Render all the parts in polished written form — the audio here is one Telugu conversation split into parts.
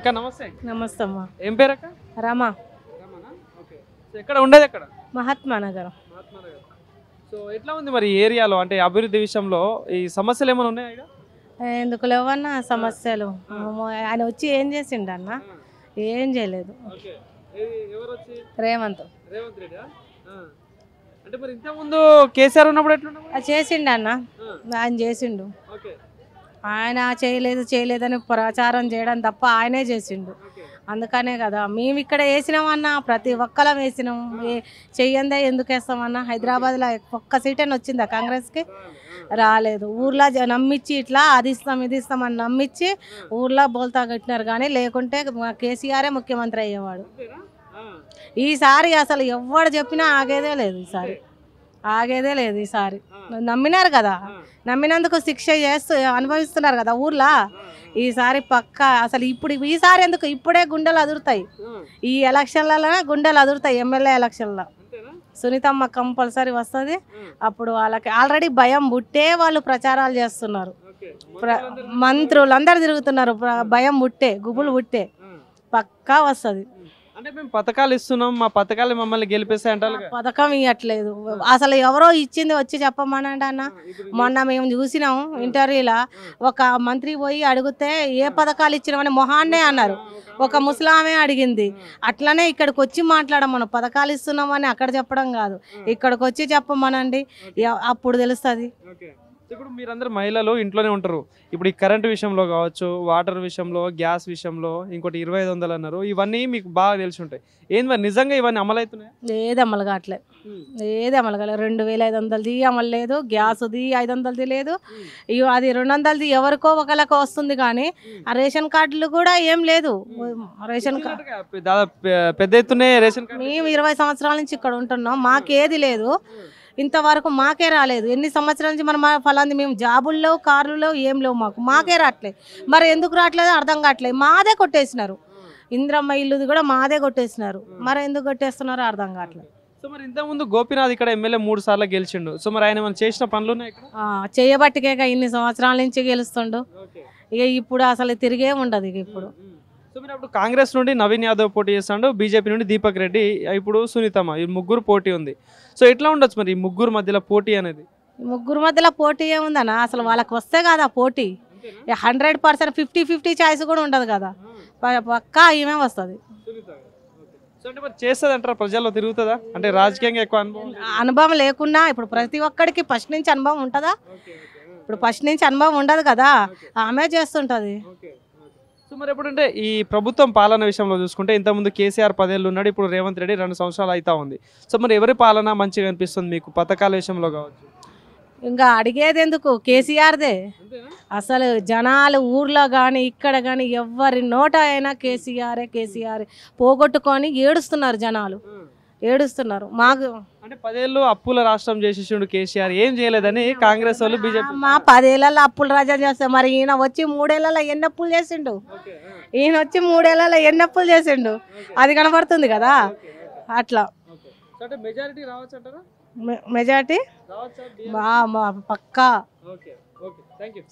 అక్క నమస్తే. నమస్తే అమ్మా. ఏం పేరు అక్క? రమా. రమనా? ఓకే. సో ఎక్కడ ఉండేది ఎక్కడ? మహాత్మా నగర్. మహాత్మా నగర్. సో ఎట్లా ఉంది మరి ఏరియాలో అంటే అభివృద్ధి విషయంలో ఈ సమస్యలు ఏమైనా ఉన్నాయా ఇక్కడ? ఎందుకు లేవన్నా సమస్యలు? ఆయన వచ్చి ఏం చేసిండు అన్న? ఏం చేయలేదు. ఓకే. ఎవరు వచ్చి? రేవంత్. రేవంత్ రెడ్డి. అంటే మరి ఇంత ముందు కేసీఆర్ ఉన్నప్పుడు ఎట్లున్నా చేసిండు అన్న, ఆయన చేసిండు. ఓకే. ఆయన చేయలేదని ప్రచారం చేయడం తప్ప ఆయనే చేసిండు. అందుకనే కదా మేము ఇక్కడ వేసినామన్నా, ప్రతి ఒక్కలం వేసినాం. చెయ్యందే ఎందుకు వేస్తామన్నా? హైదరాబాద్లో ఒక్క సీటేనే వచ్చిందా కాంగ్రెస్కి? రాలేదు. ఊర్లో నమ్మించి ఇట్లా అది ఇస్తాం ఇది ఇస్తామని నమ్మించి ఊర్లో బోల్తా కట్టినారు. కానీ లేకుంటే కేసీఆరే ముఖ్యమంత్రి అయ్యేవాడు. ఈసారి అసలు ఎవడు చెప్పినా ఆగేదే లేదు. ఈసారి నమ్మినారు కదా, నమ్మినందుకు శిక్ష చేస్తూ అనుభవిస్తున్నారు కదా ఊర్లో. ఈసారి పక్కా అసలు ఈసారి ఎందుకు ఇప్పుడే గుండెలు అదురుతాయి. ఈ ఎలక్షన్లలో గుండెలు అదురుతాయి. ఎమ్మెల్యే ఎలక్షన్లో సునీతమ్మ కంపల్సరీ వస్తుంది. అప్పుడు వాళ్ళకి ఆల్రెడీ భయం బుట్టే వాళ్ళు ప్రచారాలు చేస్తున్నారు. మంత్రులు అందరు తిరుగుతున్నారు. భయం బుట్టే, గుబులు బుట్టే పక్కా వస్తుంది. అంటే మేము పథకాలు ఇస్తున్నాం, మా పథకాలు మమ్మల్ని గెలిపిస్తాయి అంటారు. పథకం ఇవ్వట్లేదు అసలు. ఎవరో ఇచ్చింది వచ్చి చెప్పమనండి అన్న. మొన్న మేము చూసినాం ఇంటర్వ్యూలో, ఒక మంత్రి పోయి అడిగితే ఏ పథకాలు ఇచ్చినామని మొహాన్నే అన్నారు. ఒక ముసలామే అడిగింది. అట్లనే ఇక్కడికి వచ్చి మాట్లాడమను. పథకాలు ఇస్తున్నామని అక్కడ చెప్పడం కాదు, ఇక్కడికి వచ్చి చెప్పమనండి, అప్పుడు తెలుస్తుంది. ఇప్పుడు మీరందరూ మహిళలు ఇంట్లోనే ఉంటారు. ఇప్పుడు ఈ కరెంట్ విషయంలో కావచ్చు, వాటర్ విషయంలో, గ్యాస్ విషయంలో, ఇంకోటి 2500 అన్నారు. ఇవన్నీ మీకు బాగా తెలిసి ఉంటాయి. ఏంది మరి నిజంగా ఇవన్నీ అమలు అవుతున్నాయి? ఏది అమలు కావట్లేదు. 2500ది అమలు లేదు, గ్యాస్ది 500ది లేదు. అది 200ది ఎవరికో ఒకరికి వస్తుంది. కానీ ఆ రేషన్ కార్డులు కూడా ఏం లేదు. రేషన్ కార్డు దాదాపు పెద్ద ఎత్తునే రేషన్ కార్డు. మేము 20 సంవత్సరాల నుంచి ఇక్కడ ఉంటున్నాం, మాకేది లేదు. ఇంతవరకు మాకే రాలేదు. ఎన్ని సంవత్సరాల నుంచి మనం ఫలాంది మేము జాబుల్లో కార్లలో ఏం లేవు, మాకే రావట్లేదు. మరి ఎందుకు రావట్లేదు అర్థం కావట్లేదు. మాదే కొట్టేసినారు. ఇంద్రమ్మ ఇల్లుది కూడా మాదే కొట్టేసినారు. మరి ఎందుకు కొట్టేస్తున్నారో అర్థం కావట్లేదు. సో మరి ఇంతకుముందు గోపీనాథ్ ఇక్కడ ఎమ్మెల్యే 3 సార్లు గెలిచిండు. సో మరి ఆయన చేసిన పనులు ఉన్నాయి ఇక్కడ? చేయబట్టికే ఇన్ని సంవత్సరాల నుంచి గెలుస్తుండు. ఇక ఇప్పుడు అసలు తిరిగే ఉండదు. ఇక ఇప్పుడు సో మీరు అప్పుడు కాంగ్రెస్ నుండి నవీన్ యాదవ్ పోటీ చేస్తాడు, బీజేపీ నుండి దీపక్ రెడ్డి, ఇప్పుడు సునీతమ్మ, ఈ ముగ్గురు పోటీ ఉంది. సో ఎట్లా ఉండొచ్చు మరి ఈ ముగ్గురు మధ్యలో పోటీ అనేది? ముగ్గురు మధ్యలో పోటీ ఏముందన్నా? అసలు వాళ్ళకి వస్తే కదా పోటీ. 100% 50-50 ఛాయిస్ కూడా ఉండదు కదా. పక్కా ఈమె వస్తుంది. సో అంటే మరి చేస్తుంది అంటారా? ప్రజల్లో తిరుగుతుందా? అంటే రాజకీయంగా ఎక్కువ అనుభవం లేకున్నా ఇప్పుడు ప్రతి ఒక్కడికి ఫస్ట్ నుంచి అనుభవం ఉంటుందా? ఇప్పుడు ఫస్ట్ నుంచి అనుభవం ఉండదు కదా, ఆమె చేస్తుంటది. సో మరి ఎప్పుడంటే ఈ ప్రభుత్వం పాలన విషయంలో చూసుకుంటే ఇంతకుముందు కేసీఆర్ 10 ఏళ్ళు ఉన్నాడు, ఇప్పుడు రేవంత్ రెడ్డి 2 సంవత్సరాలు అవుతా ఉంది. సో మరి ఎవరి పాలన మంచిగా అనిపిస్తుంది మీకు పథకాల విషయంలో కావచ్చు? ఇంకా అడిగేది ఎందుకు, కేసీఆర్దే. అసలు జనాలు ఊర్లో కానీ ఇక్కడ కానీ ఎవరి నోట అయినా కేసీఆర్ పోగొట్టుకొని ఏడుస్తున్నారు. జనాలు ఏడుస్తున్నారు. మాకు అంటే 10 ఏళ్ళు అప్పుల రాష్ట్రం చేసేసిండు కేసీఆర్, ఏం చేయలేదని కాంగ్రెస్ వాళ్ళు బీజేపీ. మా 10 ఏళ్ళలో అప్పులు రాజా చేస్తే మరి ఈయన వచ్చి 3 ఏళ్లలో ఎన్ని అప్పులు చేసిండు? ఈయన వచ్చి 3 ఏళ్లలో ఎన్ని అప్పులు చేసిండు అది కనబడుతుంది కదా. అట్లా మెజారిటీ పక్కా.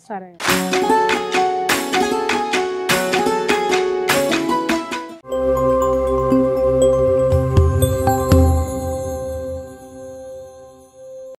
సరే.